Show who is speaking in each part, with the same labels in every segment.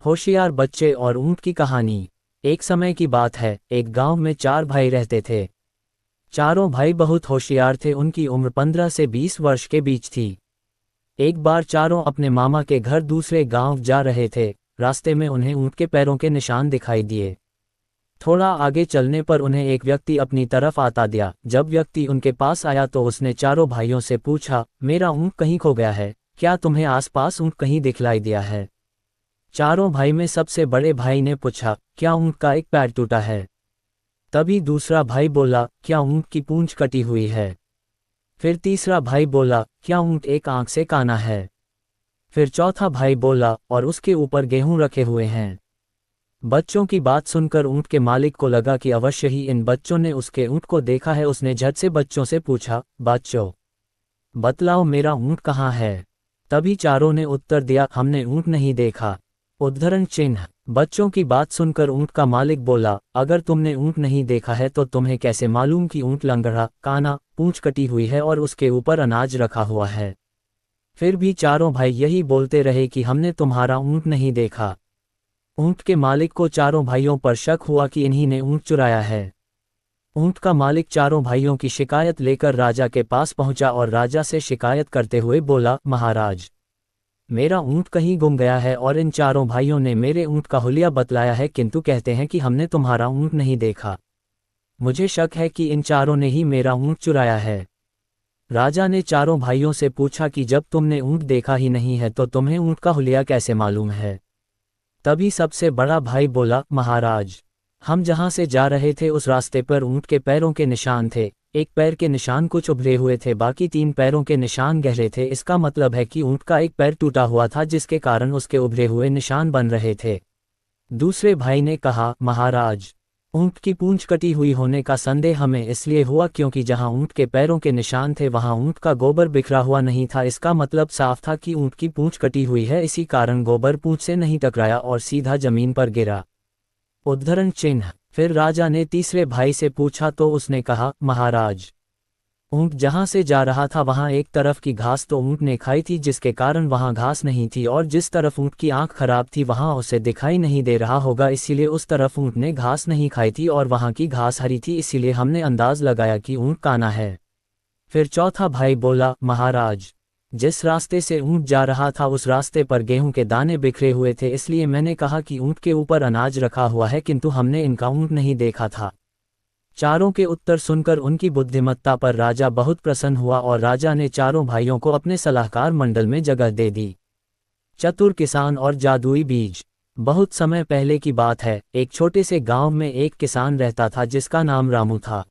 Speaker 1: होशियार बच्चे और ऊंट की कहानी। एक समय की बात है, एक गांव में 4 भाई रहते थे। चारों भाई बहुत होशियार थे। उनकी उम्र 15 से 20 वर्ष के बीच थी। एक बार चारों अपने मामा के घर दूसरे गांव जा रहे थे। रास्ते में उन्हें ऊंट के पैरों के निशान दिखाई दिए। थोड़ा आगे चलने पर उन्हें एक व्यक्ति अपनी तरफ आता दिया। जब व्यक्ति उनके पास आया तो उसने चारों भाइयों से पूछा, मेरा ऊंट कहीं खो गया है, क्या तुम्हें आसपास ऊंट कहीं दिखलाई दिया है? चारों भाई में सबसे बड़े भाई ने पूछा, क्या ऊंट का एक पैर टूटा है? तभी दूसरा भाई बोला, क्या ऊंट की पूंछ कटी हुई है? फिर तीसरा भाई बोला, क्या ऊंट एक आंख से काना है? फिर चौथा भाई बोला, और उसके ऊपर गेहूं रखे हुए हैं। बच्चों की बात सुनकर ऊंट के मालिक को लगा कि अवश्य ही इन बच्चों ने उसके ऊंट को देखा है। उसने झट से बच्चों से पूछा, बच्चों, बतलाओ मेरा ऊंट कहाँ है? तभी चारों ने उत्तर दिया, हमने ऊंट नहीं देखा। उद्धरण चिन्ह। बच्चों की बात सुनकर ऊंट का मालिक बोला, अगर तुमने ऊंट नहीं देखा है तो तुम्हें कैसे मालूम कि ऊंट लंगड़ा, काना, पूंछ कटी हुई है और उसके ऊपर अनाज रखा हुआ है? फिर भी चारों भाई यही बोलते रहे कि हमने तुम्हारा ऊंट नहीं देखा। ऊंट के मालिक को चारों भाइयों पर शक हुआ कि इन्हीं ने ऊंट चुराया है। ऊंट का मालिक चारों भाइयों की शिकायत लेकर राजा के पास पहुंचा और राजा से शिकायत करते हुए बोला, महाराज, मेरा ऊंट कहीं गुम गया है और इन चारों भाइयों ने मेरे ऊंट का हुलिया बतलाया है, किंतु कहते हैं कि हमने तुम्हारा ऊंट नहीं देखा। मुझे शक है कि इन चारों ने ही मेरा ऊंट चुराया है। राजा ने चारों भाइयों से पूछा कि जब तुमने ऊंट देखा ही नहीं है तो तुम्हें ऊंट का हुलिया कैसे मालूम है? तभी सबसे बड़ा भाई बोला, महाराज, हम जहां से जा रहे थे उस रास्ते पर ऊंट के पैरों के निशान थे। एक पैर के निशान कुछ उभरे हुए थे, बाकी 3 पैरों के निशान गहरे थे। इसका मतलब है कि ऊंट का एक पैर टूटा हुआ था, जिसके कारण उसके उभरे हुए निशान बन रहे थे। दूसरे भाई ने कहा, महाराज, ऊंट की पूंछ कटी हुई होने का संदेह हमें इसलिए हुआ क्योंकि जहां ऊंट के पैरों के निशान थे वहां ऊंट का गोबर बिखरा हुआ नहीं था। इसका मतलब साफ था कि ऊंट की पूंछ कटी हुई है, इसी कारण गोबर पूंछ से नहीं टकराया और सीधा जमीन पर गिरा। उद्धरण चिन्ह। फिर राजा ने तीसरे भाई से पूछा तो उसने कहा, महाराज, ऊंट जहां से जा रहा था वहां एक तरफ की घास तो ऊंट ने खाई थी, जिसके कारण वहां घास नहीं थी, और जिस तरफ ऊंट की आंख खराब थी वहां उसे दिखाई नहीं दे रहा होगा, इसीलिए उस तरफ ऊंट ने घास नहीं खाई थी और वहां की घास हरी थी, इसीलिए हमने अंदाज लगाया कि ऊंट काना है। फिर चौथा भाई बोला, महाराज, जिस रास्ते से ऊंट जा रहा था उस रास्ते पर गेहूं के दाने बिखरे हुए थे, इसलिए मैंने कहा कि ऊंट के ऊपर अनाज रखा हुआ है, किंतु हमने इनका ऊंट नहीं देखा था। चारों के उत्तर सुनकर उनकी बुद्धिमत्ता पर राजा बहुत प्रसन्न हुआ और राजा ने चारों भाइयों को अपने सलाहकार मंडल में जगह दे दी। चतुर किसान और जादुई बीज। बहुत समय पहले की बात है, एक छोटे से गांव में एक किसान रहता था जिसका नाम रामू था।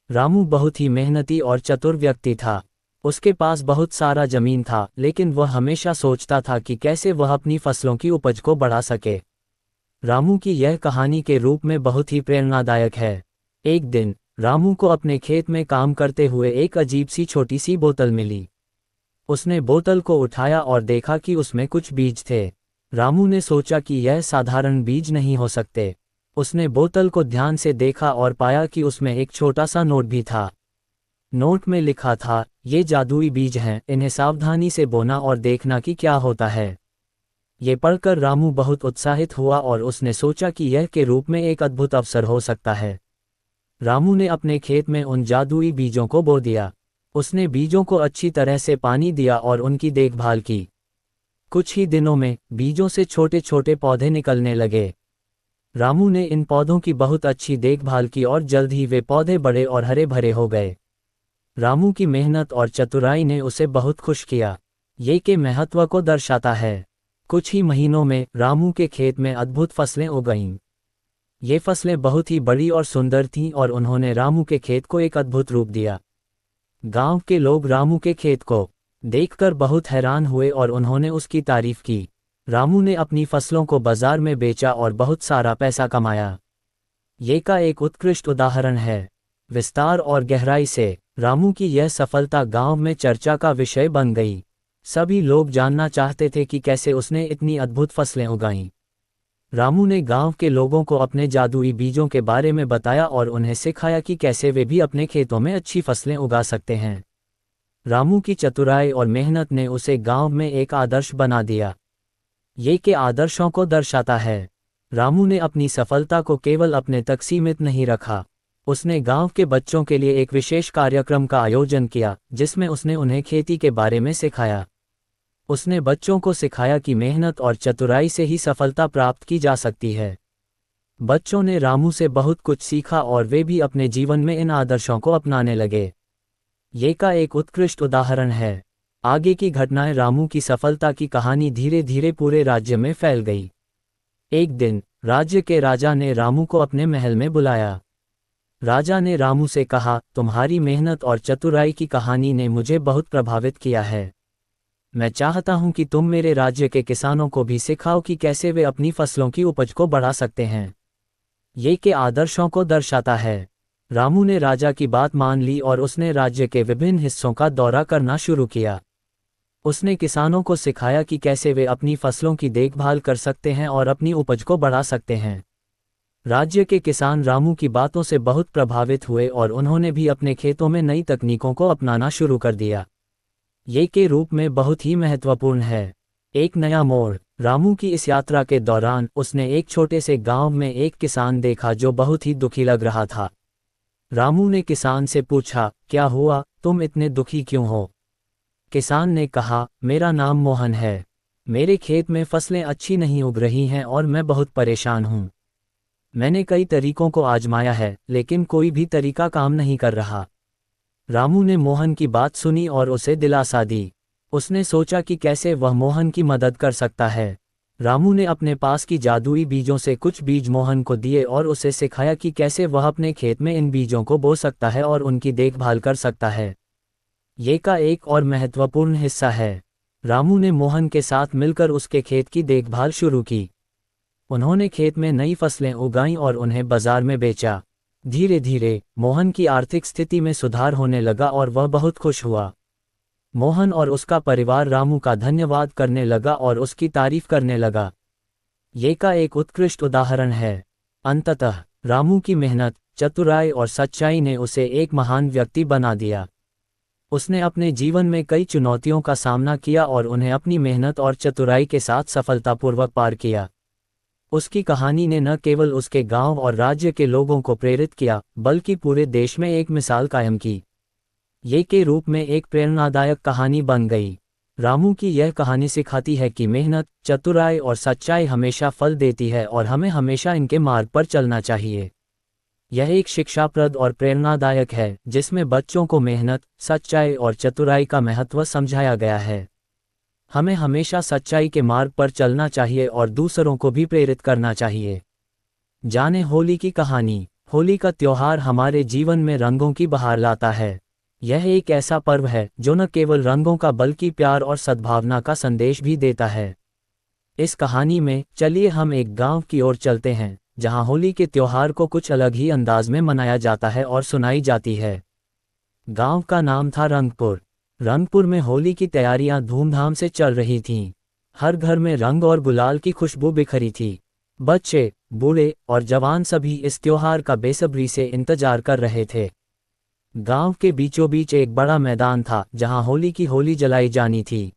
Speaker 1: रामू बहुत ही मेहनती और चतुर व्यक्ति था। उसके पास बहुत सारा जमीन था, लेकिन वह हमेशा सोचता था कि कैसे वह अपनी फसलों की उपज को बढ़ा सके। रामू की यह कहानी के रूप में बहुत ही प्रेरणादायक है। एक दिन रामू को अपने खेत में काम करते हुए एक अजीब सी छोटी सी बोतल मिली। उसने बोतल को उठाया और देखा कि उसमें कुछ बीज थे। रामू ने सोचा कि यह साधारण बीज नहीं हो सकते। उसने बोतल को ध्यान से देखा और पाया कि उसमें एक छोटा सा नोट भी था। नोट में लिखा था, ये जादुई बीज हैं, इन्हें सावधानी से बोना और देखना कि क्या होता है। ये पढ़कर रामू बहुत उत्साहित हुआ और उसने सोचा कि यह के रूप में एक अद्भुत अवसर हो सकता है। रामू ने अपने खेत में उन जादुई बीजों को बो दिया। उसने बीजों को अच्छी तरह से पानी दिया और उनकी देखभाल की। कुछ ही दिनों में बीजों से छोटे छोटे पौधे निकलने लगे। रामू ने इन पौधों की बहुत अच्छी देखभाल की और जल्द ही वे पौधे बड़े और हरे भरे हो गए। रामू की मेहनत और चतुराई ने उसे बहुत खुश किया। ये के महत्व को दर्शाता है। कुछ ही महीनों में रामू के खेत में अद्भुत फसलें उगईं। ये फसलें बहुत ही बड़ी और सुंदर थीं और उन्होंने रामू के खेत को एक अद्भुत रूप दिया। गांव के लोग रामू के खेत को देखकर बहुत हैरान हुए और उन्होंने उसकी तारीफ की। रामू ने अपनी फसलों को बाजार में बेचा और बहुत सारा पैसा कमाया। ये का एक उत्कृष्ट उदाहरण है। विस्तार और गहराई से रामू की यह सफलता गांव में चर्चा का विषय बन गई। सभी लोग जानना चाहते थे कि कैसे उसने इतनी अद्भुत फसलें उगाईं। रामू ने गांव के लोगों को अपने जादुई बीजों के बारे में बताया और उन्हें सिखाया कि कैसे वे भी अपने खेतों में अच्छी फसलें उगा सकते हैं। रामू की चतुराई और मेहनत ने उसे गांव में एक आदर्श बना दिया। ये के आदर्शों को दर्शाता है। रामू ने अपनी सफलता को केवल अपने तक सीमित नहीं रखा। उसने गांव के बच्चों के लिए एक विशेष कार्यक्रम का आयोजन किया, जिसमें उसने उन्हें खेती के बारे में सिखाया। उसने बच्चों को सिखाया कि मेहनत और चतुराई से ही सफलता प्राप्त की जा सकती है। बच्चों ने रामू से बहुत कुछ सीखा और वे भी अपने जीवन में इन आदर्शों को अपनाने लगे। ये का एक उत्कृष्ट उदाहरण है। आगे की घटनाएं रामू की सफलता की कहानी धीरे धीरे पूरे राज्य में फैल गई। एक दिन राज्य के राजा ने रामू को अपने महल में बुलाया। राजा ने रामू से कहा, तुम्हारी मेहनत और चतुराई की कहानी ने मुझे बहुत प्रभावित किया है। मैं चाहता हूं कि तुम मेरे राज्य के किसानों को भी सिखाओ कि कैसे वे अपनी फसलों की उपज को बढ़ा सकते हैं। ये के आदर्शों को दर्शाता है। रामू ने राजा की बात मान ली और उसने राज्य के विभिन्न हिस्सों का दौरा करना शुरू किया। उसने किसानों को सिखाया कि कैसे वे अपनी फसलों की देखभाल कर सकते हैं और अपनी उपज को बढ़ा सकते हैं। राज्य के किसान रामू की बातों से बहुत प्रभावित हुए और उन्होंने भी अपने खेतों में नई तकनीकों को अपनाना शुरू कर दिया। ये के रूप में बहुत ही महत्वपूर्ण है। एक नया मोड़। रामू की इस यात्रा के दौरान उसने एक छोटे से गांव में एक किसान देखा जो बहुत ही दुखी लग रहा था। रामू ने किसान से पूछा, क्या हुआ, तुम इतने दुखी क्यों हो? किसान ने कहा, मेरा नाम मोहन है। मेरे खेत में फसलें अच्छी नहीं उग रही हैं और मैं बहुत परेशान हूँ। मैंने कई तरीकों को आजमाया है, लेकिन कोई भी तरीका काम नहीं कर रहा। रामू ने मोहन की बात सुनी और उसे दिलासा दी। उसने सोचा कि कैसे वह मोहन की मदद कर सकता है। रामू ने अपने पास की जादुई बीजों से कुछ बीज मोहन को दिए और उसे सिखाया कि कैसे वह अपने खेत में इन बीजों को बो सकता है और उनकी देखभाल कर सकता है। ये का एक और महत्वपूर्ण हिस्सा है। रामू ने मोहन के साथ मिलकर उसके खेत की देखभाल शुरू की। उन्होंने खेत में नई फसलें उगाईं और उन्हें बाजार में बेचा। धीरे धीरे मोहन की आर्थिक स्थिति में सुधार होने लगा और वह बहुत खुश हुआ। मोहन और उसका परिवार रामू का धन्यवाद करने लगा और उसकी तारीफ करने लगा। ये का एक उत्कृष्ट उदाहरण है। अंततः रामू की मेहनत, चतुराई और सच्चाई ने उसे एक महान व्यक्ति बना दिया। उसने अपने जीवन में कई चुनौतियों का सामना किया और उन्हें अपनी मेहनत और चतुराई के साथ सफलतापूर्वक पार किया। उसकी कहानी ने न केवल उसके गांव और राज्य के लोगों को प्रेरित किया, बल्कि पूरे देश में एक मिसाल कायम की। ये के रूप में एक प्रेरणादायक कहानी बन गई। रामू की यह कहानी सिखाती है कि मेहनत, चतुराई और सच्चाई हमेशा फल देती है और हमें हमेशा इनके मार्ग पर चलना चाहिए। यह एक शिक्षाप्रद और प्रेरणादायक है, जिसमें बच्चों को मेहनत, सच्चाई और चतुराई का महत्व समझाया गया है। हमें हमेशा सच्चाई के मार्ग पर चलना चाहिए और दूसरों को भी प्रेरित करना चाहिए। जाने होली की कहानी। होली का त्योहार हमारे जीवन में रंगों की बहार लाता है। यह एक ऐसा पर्व है जो न केवल रंगों का बल्कि प्यार और सद्भावना का संदेश भी देता है। इस कहानी में चलिए हम एक गांव की ओर चलते हैं, जहां होली के त्योहार को कुछ अलग ही अंदाज में मनाया जाता है और सुनाई जाती है। गांव का नाम था रंगपुर। रंगपुर में होली की तैयारियां धूमधाम से चल रही थीं। हर घर में रंग और गुलाल की खुशबू बिखरी थी। बच्चे, बूढ़े और जवान सभी इस त्योहार का बेसब्री से इंतजार कर रहे थे। गांव के बीचों बीच एक बड़ा मैदान था, जहां होली की होली जलाई जानी थी।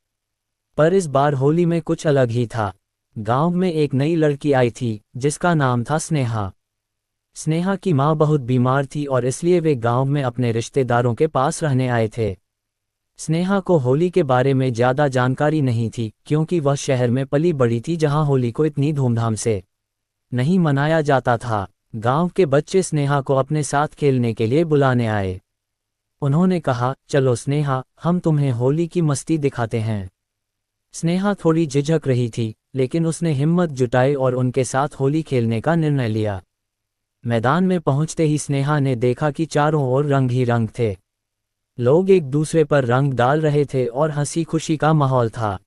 Speaker 1: पर इस बार होली में कुछ अलग ही था। गांव में एक नई लड़की आई थी, जिसका नाम था स्नेहा। स्नेहा की माँ बहुत बीमार थी और इसलिए वे गांव में अपने रिश्तेदारों के पास रहने आए थे। स्नेहा को होली के बारे में ज़्यादा जानकारी नहीं थी, क्योंकि वह शहर में पली बड़ी थी जहां होली को इतनी धूमधाम से नहीं मनाया जाता था। गांव के बच्चे स्नेहा को अपने साथ खेलने के लिए बुलाने आए। उन्होंने कहा, चलो स्नेहा, हम तुम्हें होली की मस्ती दिखाते हैं। स्नेहा थोड़ी झिझक रही थी, लेकिन उसने हिम्मत जुटाई और उनके साथ होली खेलने का निर्णय लिया। मैदान में पहुंचते ही स्नेहा ने देखा कि चारों ओर रंग ही रंग थे। लोग एक दूसरे पर रंग डाल रहे थे और हंसी खुशी का माहौल था।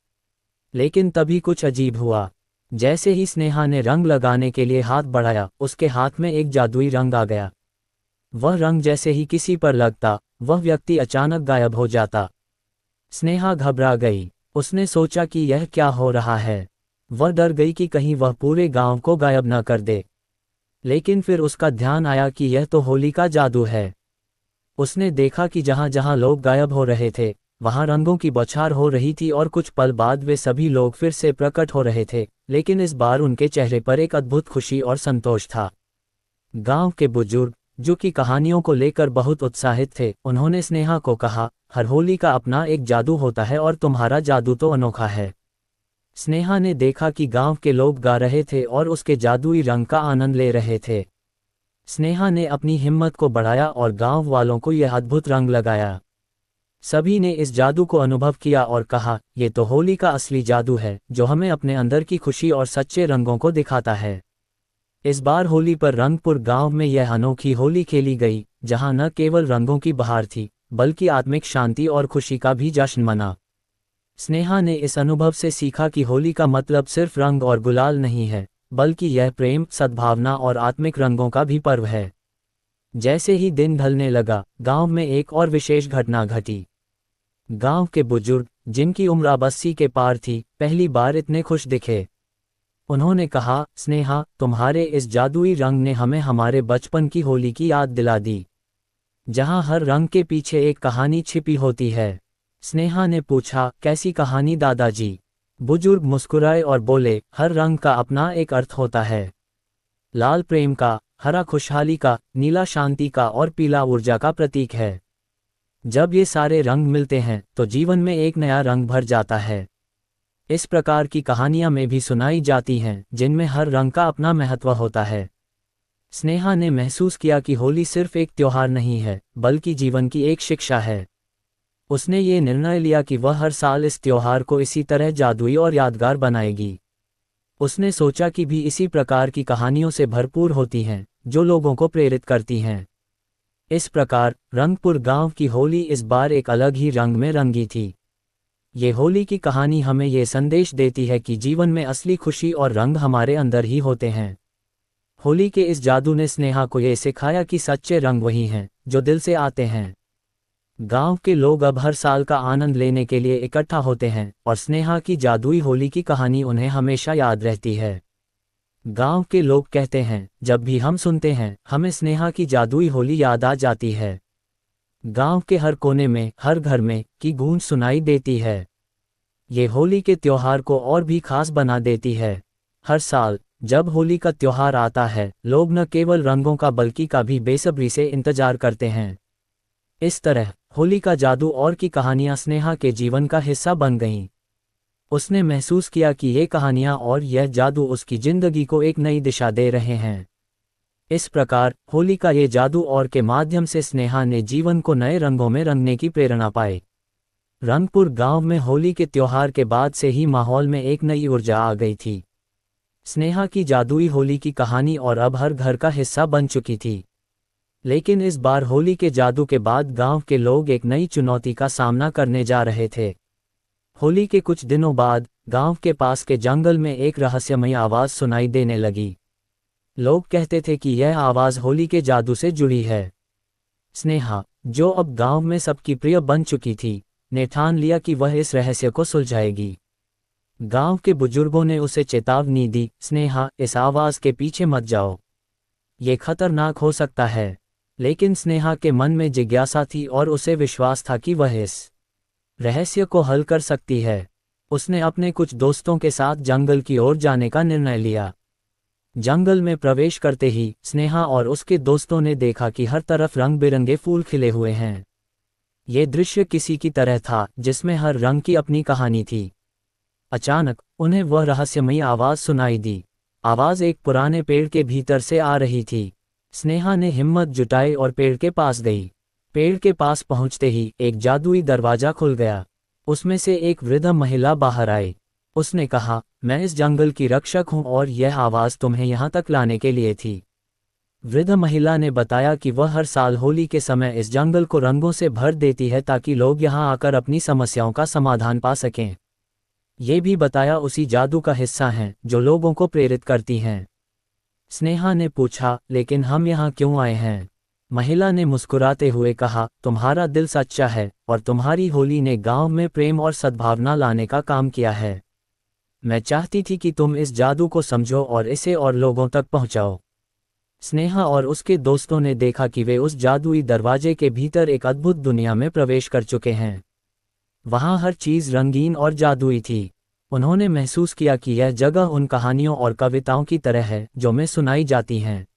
Speaker 1: लेकिन तभी कुछ अजीब हुआ। जैसे ही स्नेहा ने रंग लगाने के लिए हाथ बढ़ाया, उसके हाथ में एक जादुई रंग आ गया। वह रंग जैसे ही किसी पर लगता, वह व्यक्ति अचानक गायब हो जाता। स्नेहा घबरा गई। उसने सोचा कि यह क्या हो रहा है। वह डर गई कि कहीं वह पूरे गांव को गायब न कर दे। लेकिन फिर उसका ध्यान आया कि यह तो होली का जादू है। उसने देखा कि जहां जहां लोग गायब हो रहे थे, वहां रंगों की बौछार हो रही थी और कुछ पल बाद वे सभी लोग फिर से प्रकट हो रहे थे, लेकिन इस बार उनके चेहरे पर एक अद्भुत खुशी और संतोष था। गांव के बुजुर्ग, जो कि कहानियों को लेकर बहुत उत्साहित थे, उन्होंने स्नेहा को कहा, हर होली का अपना एक जादू होता है और तुम्हारा जादू तो अनोखा है। स्नेहा ने देखा कि गांव के लोग गा रहे थे और उसके जादुई रंग का आनंद ले रहे थे। स्नेहा ने अपनी हिम्मत को बढ़ाया और गांव वालों को यह अद्भुत रंग लगाया। सभी ने इस जादू को अनुभव किया और कहा, ये तो होली का असली जादू है, जो हमें अपने अंदर की खुशी और सच्चे रंगों को दिखाता है। इस बार होली पर रंगपुर गांव में यह अनोखी होली खेली गई, जहां न केवल रंगों की बहार थी, बल्कि आत्मिक शांति और खुशी का भी जश्न मना। स्नेहा ने इस अनुभव से सीखा कि होली का मतलब सिर्फ रंग और गुलाल नहीं है, बल्कि यह प्रेम, सद्भावना और आत्मिक रंगों का भी पर्व है। जैसे ही दिन ढलने लगा, गांव में एक और विशेष घटना घटी। गांव के बुजुर्ग, जिनकी उम्र अब 80 के पार थी, पहली बार इतने खुश दिखे। उन्होंने कहा, स्नेहा, तुम्हारे इस जादुई रंग ने हमें हमारे बचपन की होली की याद दिला दी, जहां हर रंग के पीछे एक कहानी छिपी होती है। स्नेहा ने पूछा, कैसी कहानी दादाजी? बुजुर्ग मुस्कुराए और बोले, हर रंग का अपना एक अर्थ होता है। लाल प्रेम का, हरा खुशहाली का, नीला शांति का और पीला ऊर्जा का प्रतीक है। जब ये सारे रंग मिलते हैं तो जीवन में एक नया रंग भर जाता है। इस प्रकार की कहानियां में भी सुनाई जाती हैं, जिनमें हर रंग का अपना महत्व होता है। स्नेहा ने महसूस किया कि होली सिर्फ एक त्योहार नहीं है, बल्कि जीवन की एक शिक्षा है। उसने ये निर्णय लिया कि वह हर साल इस त्योहार को इसी तरह जादुई और यादगार बनाएगी। उसने सोचा कि भी इसी प्रकार की कहानियों से भरपूर होती हैं, जो लोगों को प्रेरित करती हैं। इस प्रकार रंगपुर गांव की होली इस बार एक अलग ही रंग में रंगी थी। ये होली की कहानी हमें ये संदेश देती है कि जीवन में असली खुशी और रंग हमारे अंदर ही होते हैं। होली के इस जादू ने स्नेहा को ये सिखाया कि सच्चे रंग वही हैं, जो दिल से आते हैं। गांव के लोग अब हर साल का आनंद लेने के लिए इकट्ठा होते हैं, और स्नेहा की जादुई होली की कहानी उन्हें हमेशा याद रहती है। गांव के लोग कहते हैं, जब भी हम सुनते हैं, हमें स्नेहा की जादुई होली याद आ जाती है। गांव के हर कोने में, हर घर में की गूंज सुनाई देती है। ये होली के त्योहार को और भी खास बना देती है। हर साल जब होली का त्योहार आता है, लोग न केवल रंगों का बल्कि का भी बेसब्री से इंतजार करते हैं। इस तरह होली का जादू और की कहानियां स्नेहा के जीवन का हिस्सा बन गईं। उसने महसूस किया कि ये कहानियां और यह जादू उसकी जिंदगी को एक नई दिशा दे रहे हैं। इस प्रकार होली का ये जादू और के माध्यम से स्नेहा ने जीवन को नए रंगों में रंगने की प्रेरणा पाई। रंगपुर गांव में होली के त्योहार के बाद से ही माहौल में एक नई ऊर्जा आ गई थी। स्नेहा की जादुई होली की कहानी और अब हर घर का हिस्सा बन चुकी थी। लेकिन इस बार होली के जादू के बाद गांव के लोग एक नई चुनौती का सामना करने जा रहे थे। होली के कुछ दिनों बाद गांव के पास के जंगल में एक रहस्यमयी आवाज सुनाई देने लगी। लोग कहते थे कि यह आवाज होली के जादू से जुड़ी है। स्नेहा, जो अब गांव में सबकी प्रिय बन चुकी थी, ने ठान लिया कि वह इस रहस्य को सुलझाएगी। गांव के बुजुर्गों ने उसे चेतावनी दी, स्नेहा, इस आवाज के पीछे मत जाओ, ये खतरनाक हो सकता है। लेकिन स्नेहा के मन में जिज्ञासा थी और उसे विश्वास था कि वह इस रहस्य को हल कर सकती है। उसने अपने कुछ दोस्तों के साथ जंगल की ओर जाने का निर्णय लिया। जंगल में प्रवेश करते ही स्नेहा और उसके दोस्तों ने देखा कि हर तरफ रंग बिरंगे फूल खिले हुए हैं। ये दृश्य किसी की तरह था, जिसमें हर रंग की अपनी कहानी थी। अचानक उन्हें वह रहस्यमयी आवाज सुनाई दी। आवाज एक पुराने पेड़ के भीतर से आ रही थी। स्नेहा ने हिम्मत जुटाई और पेड़ के पास गई। पेड़ के पास पहुंचते ही एक जादुई दरवाजा खुल गया। उसमें से एक वृद्ध महिला बाहर आई। उसने कहा, मैं इस जंगल की रक्षक हूं और यह आवाज तुम्हें यहां तक लाने के लिए थी। वृद्ध महिला ने बताया कि वह हर साल होली के समय इस जंगल को रंगों से भर देती है ताकि लोग यहां आकर अपनी समस्याओं का समाधान पा सकें। ये भी बताया उसी जादू का हिस्सा हैं जो लोगों को प्रेरित करती हैं। स्नेहा ने पूछा, लेकिन हम यहाँ क्यों आए हैं? महिला ने मुस्कुराते हुए कहा, तुम्हारा दिल सच्चा है और तुम्हारी होली ने गांव में प्रेम और सद्भावना लाने का काम किया है। मैं चाहती थी कि तुम इस जादू को समझो और इसे और लोगों तक पहुंचाओ। स्नेहा और उसके दोस्तों ने देखा कि वे उस जादुई दरवाजे के भीतर एक अद्भुत दुनिया में प्रवेश कर चुके हैं। वहाँ हर चीज़ रंगीन और जादुई थी। उन्होंने महसूस किया कि यह जगह उन कहानियों और कविताओं की तरह है जो में सुनाई जाती हैं।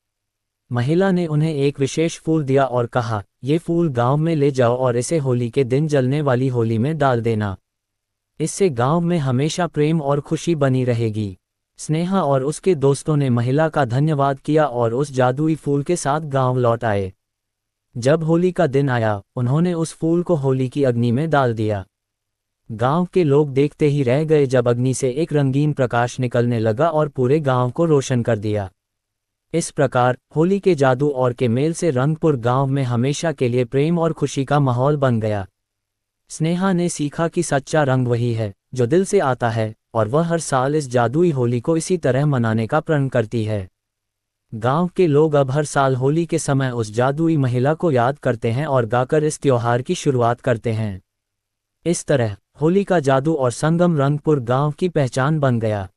Speaker 1: महिला ने उन्हें एक विशेष फूल दिया और कहा, ये फूल गांव में ले जाओ और इसे होली के दिन जलने वाली होली में डाल देना। इससे गांव में हमेशा प्रेम और खुशी बनी रहेगी। स्नेहा और उसके दोस्तों ने महिला का धन्यवाद किया और उस जादुई फूल के साथ गांव लौट आए। जब होली का दिन आया, उन्होंने उस फूल को होली की अग्नि में डाल दिया। गांव के लोग देखते ही रह गए जब अग्नि से एक रंगीन प्रकाश निकलने लगा और पूरे गांव को रोशन कर दिया। इस प्रकार होली के जादू और के मेल से रंगपुर गांव में हमेशा के लिए प्रेम और खुशी का माहौल बन गया। स्नेहा ने सीखा कि सच्चा रंग वही है जो दिल से आता है, और वह हर साल इस जादुई होली को इसी तरह मनाने का प्रण करती है। गांव के लोग अब हर साल होली के समय उस जादुई महिला को याद करते हैं और गाकर इस त्योहार की शुरुआत करते हैं। इस तरह होली का जादू और संगम रंगपुर गांव की पहचान बन गया।